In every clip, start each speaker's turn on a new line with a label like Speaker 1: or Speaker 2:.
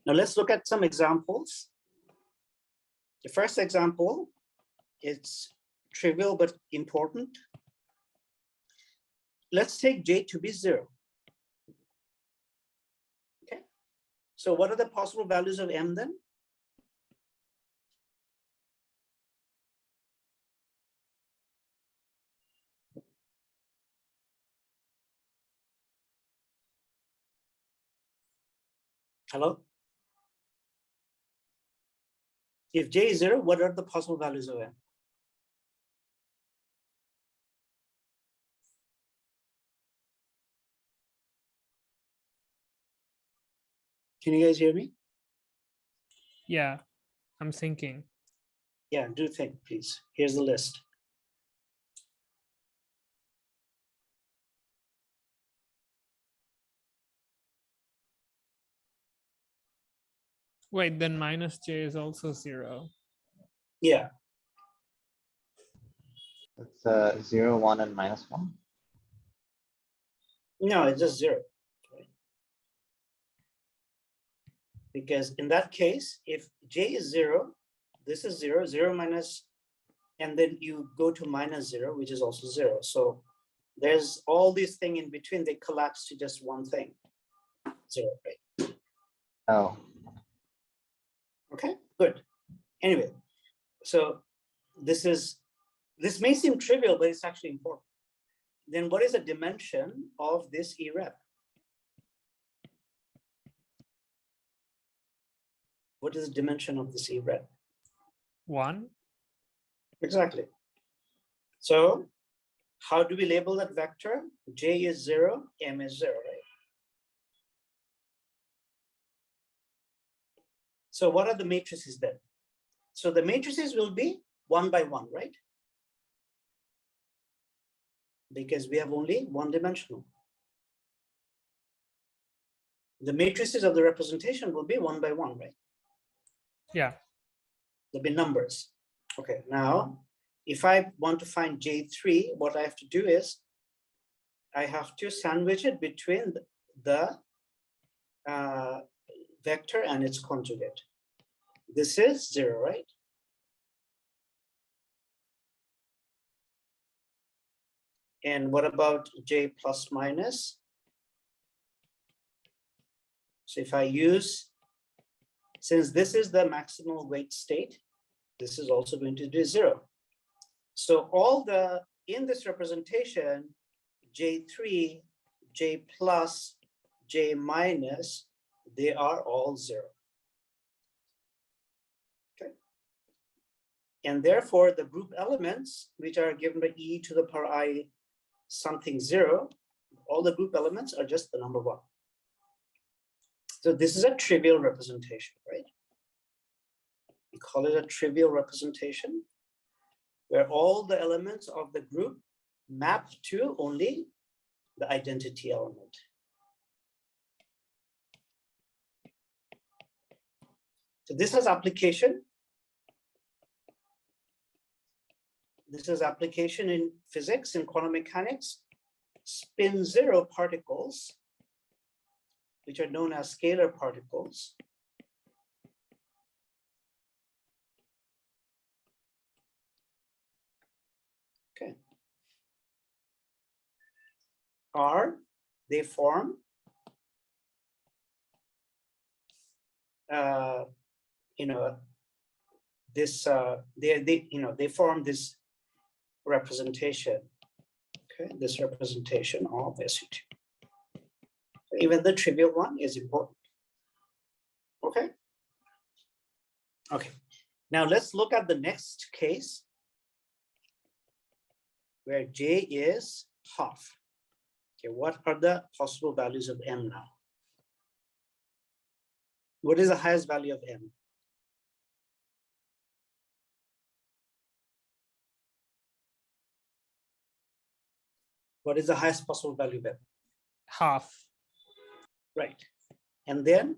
Speaker 1: Now let's look at some examples. The first example, it's trivial but important. Let's take J to be 0. Okay. So what are the possible values of M then? Hello? If J is 0, what are the possible values of M? Can you guys hear me?
Speaker 2: Yeah, I'm thinking.
Speaker 1: Yeah, do think, please. Here's the list.
Speaker 2: Wait, then minus j is also 0.
Speaker 1: Yeah,
Speaker 3: It's 0, 1, and -1.
Speaker 1: no, it's just 0. Right? Because in that case, if J is 0, this is 0, 0 minus, and then you go to -0, which is also 0. So there's all these things in between, they collapse to just one thing, 0, right?
Speaker 3: Oh,
Speaker 1: Okay, good. Anyway, so this may seem trivial, but it's actually important. Then what is the dimension of this E-rep? What is the dimension of this E-rep?
Speaker 2: 1.
Speaker 1: Exactly. So how do we label that vector? J is 0, M is 0, right? So what are the matrices then? So the matrices will be 1 by 1, right? Because we have only one dimensional. The matrices of the representation will be 1 by 1, right?
Speaker 2: Yeah.
Speaker 1: There'll be numbers. Okay, now if I want to find J3, what I have to do is I have to sandwich it between the vector and its conjugate. This is 0, right? And what about J plus minus? So if I use, since this is the maximal weight state, this is also going to be 0. So all the, in this representation, J3, J plus, J minus, they are all 0. Okay. And therefore the group elements, which are given by e to the power I something 0, all the group elements are just the number 1. So this is a trivial representation, right? We call it a trivial representation, where all the elements of the group map to only the identity element. So this has application. This is application in physics, in quantum mechanics. Spin 0 particles, which are known as scalar particles, okay, they form this they form this representation, okay, this representation of SU2. Even the trivial one is important. Okay. Okay. Now let's look at the next case where J is half. Okay, what are the possible values of M now? What is the highest value of M? What is the highest possible value of M?
Speaker 2: Half.
Speaker 1: Right. And then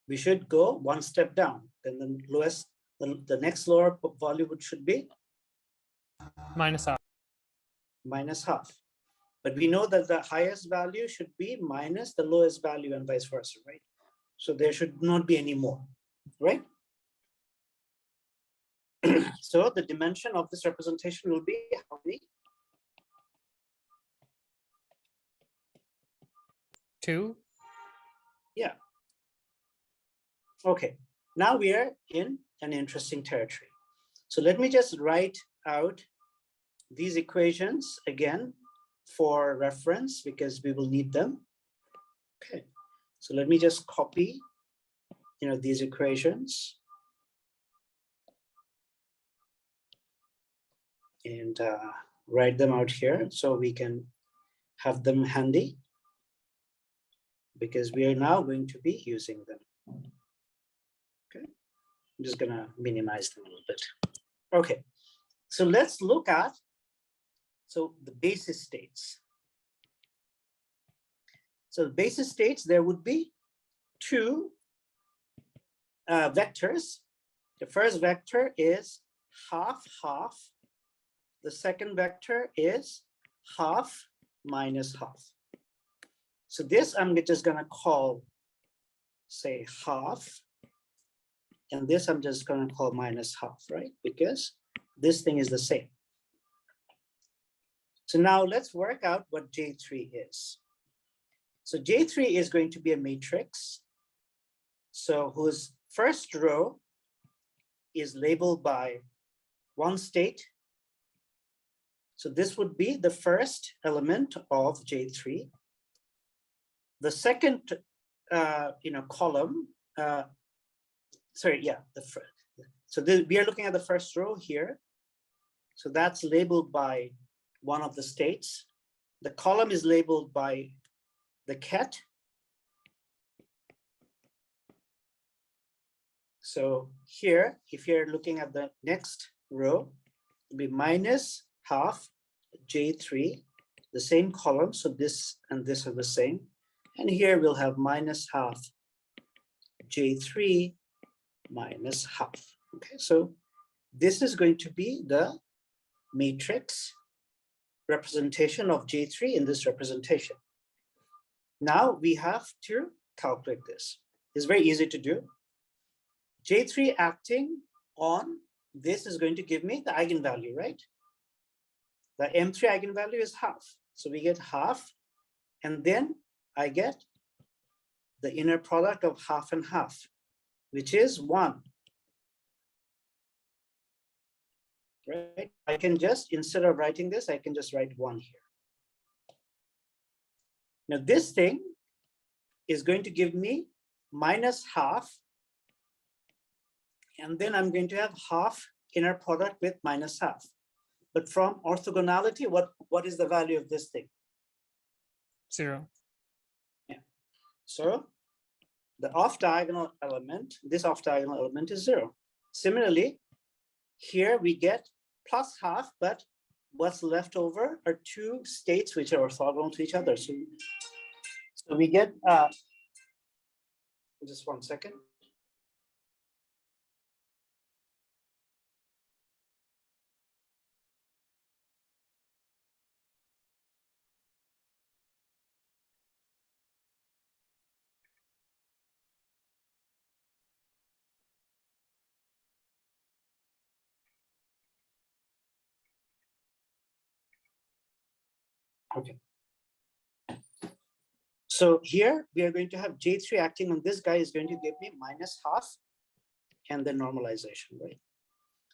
Speaker 1: we should go one step down. Then the lowest, the next lower value should be
Speaker 2: Minus half.
Speaker 1: minus half. But we know that the highest value should be minus the lowest value and vice versa, right? So there should not be any more, right? So the dimension of this representation will be how many?
Speaker 2: 2.
Speaker 1: Yeah. Okay, now we are in an interesting territory. So let me just write out these equations again for reference because we will need them. Okay, so let me just copy, these equations and write them out here so we can have them handy because we are now going to be using them. Okay, I'm just gonna minimize them a little bit. Okay, so let's look at the basis states. So the basis states, there would be two vectors. The first vector is half, half. The second vector is half minus half. So this I'm just gonna call, say, half. And this I'm just gonna call minus half, right? Because this thing is the same. So now let's work out what J3 is. So J3 is going to be a matrix. So whose first row is labeled by one state. So this would be the first element of J3. The second, column. We are looking at the first row here. So that's labeled by one of the states. The column is labeled by the ket. So here, if you're looking at the next row, it'll be minus half J3, the same column. So this and this are the same. And here we'll have minus half J3 minus half. Okay, so this is going to be the matrix representation of J3 in this representation. Now we have to calculate this. It's very easy to do. J3 acting on this is going to give me the eigenvalue, right? The M3 eigenvalue is half. So we get half, and then I get the inner product of half and half, which is 1. Right? I can just, instead of writing this, I can just write 1 here. Now this thing is going to give me minus half, and then I'm going to have half inner product with minus half. But from orthogonality, what is the value of this thing?
Speaker 2: 0.
Speaker 1: Yeah. So the off-diagonal element, this off-diagonal element is 0. Similarly, here we get plus half, but what's left over are two states which are orthogonal to each other. So we get, just 1 second. Okay. So here we are going to have J3 acting on this guy is going to give me minus half and then normalization, right?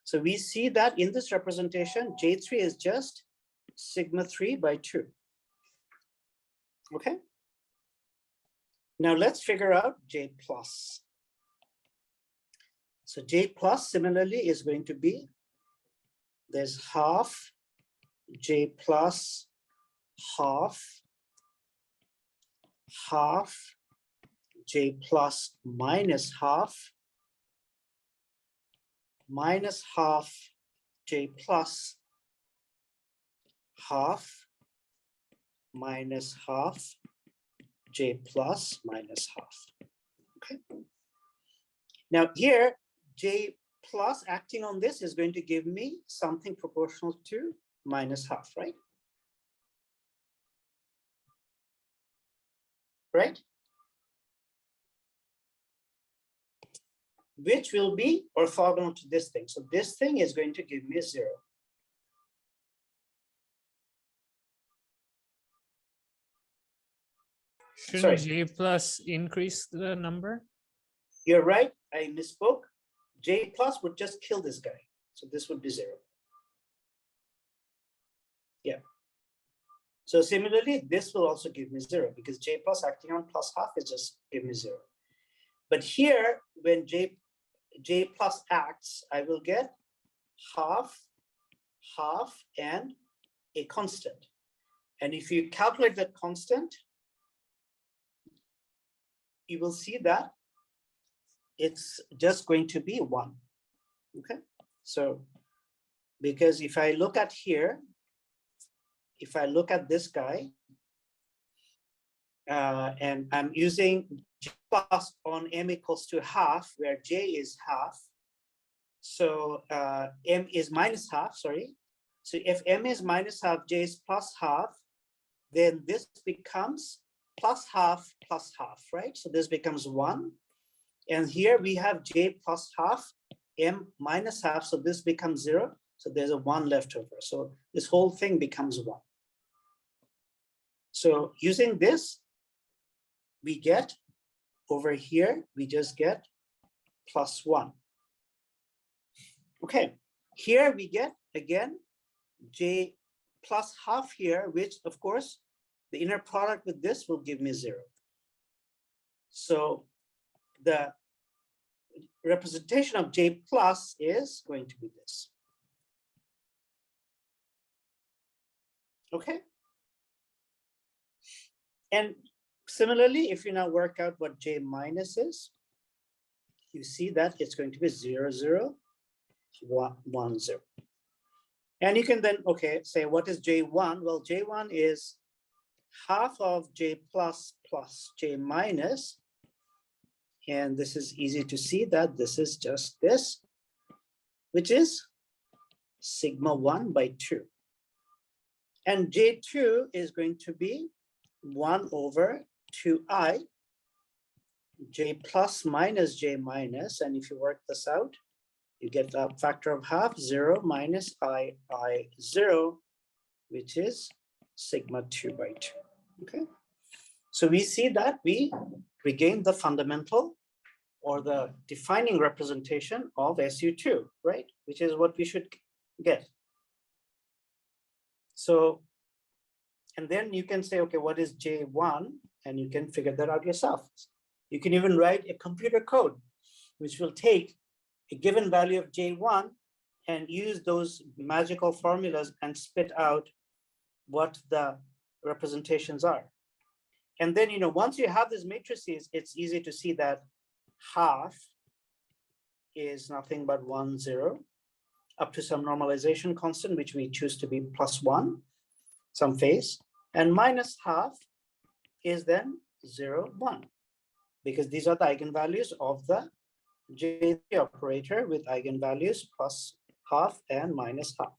Speaker 1: So we see that in this representation, J3 is just sigma 3 by 2. Okay. Now let's figure out J plus. So J plus similarly is going to be, there's half J plus half, half J plus minus half, minus half J plus half, minus half J plus minus half. Okay. Now here, J plus acting on this is going to give me something proportional to minus half, right? Right? which will be orthogonal to this thing. So this thing is going to give me 0.
Speaker 2: Shouldn't J plus increase the number?
Speaker 1: You're right, I misspoke. J plus would just kill this guy. So this would be 0. Yeah. So similarly, this will also give me 0 because J plus acting on plus half is just give me 0. But here, when J plus acts, I will get half, half, and a constant. And if you calculate that constant, you will see that it's just going to be 1. Okay, so because if I look at here, if I look at this guy, and I'm using J plus on M equals to half, where J is half. So M is minus half, sorry. So if M is minus half, J is plus half, then this becomes plus half, right? So this becomes 1. And here we have J plus half, M minus half, so this becomes 0. So there's a 1 left over. So this whole thing becomes 1. So using this, we get over here, we just get plus 1. Okay, here we get again J plus half here, which of course the inner product with this will give me 0. So the representation of J plus is going to be this. Okay. And similarly, if you now work out what J minus is, you see that it's going to be 0, 0, 1, 0. And you can then, okay, say what is J1? Well, J1 is half of J plus plus J minus. And this is easy to see that this is just this, which is sigma 1 by 2. And J2 is going to be 1 over 2i, J plus minus J minus. And if you work this out, you get a factor of half, 0 minus I 0, which is sigma 2 by 2. Okay. So we see that we regain the fundamental or the defining representation of SU2, right? Which is what we should get. So, and then you can say, okay, what is J1? And you can figure that out yourself. You can even write a computer code, which will take a given value of J1 and use those magical formulas and spit out what the representations are. And then, you know, once you have these matrices, it's easy to see that half is nothing but 1, 0, up to some normalization constant, which we choose to be plus 1, some phase, and minus half is then 0, 1, because these are the eigenvalues of the J3 operator with eigenvalues plus half and minus half.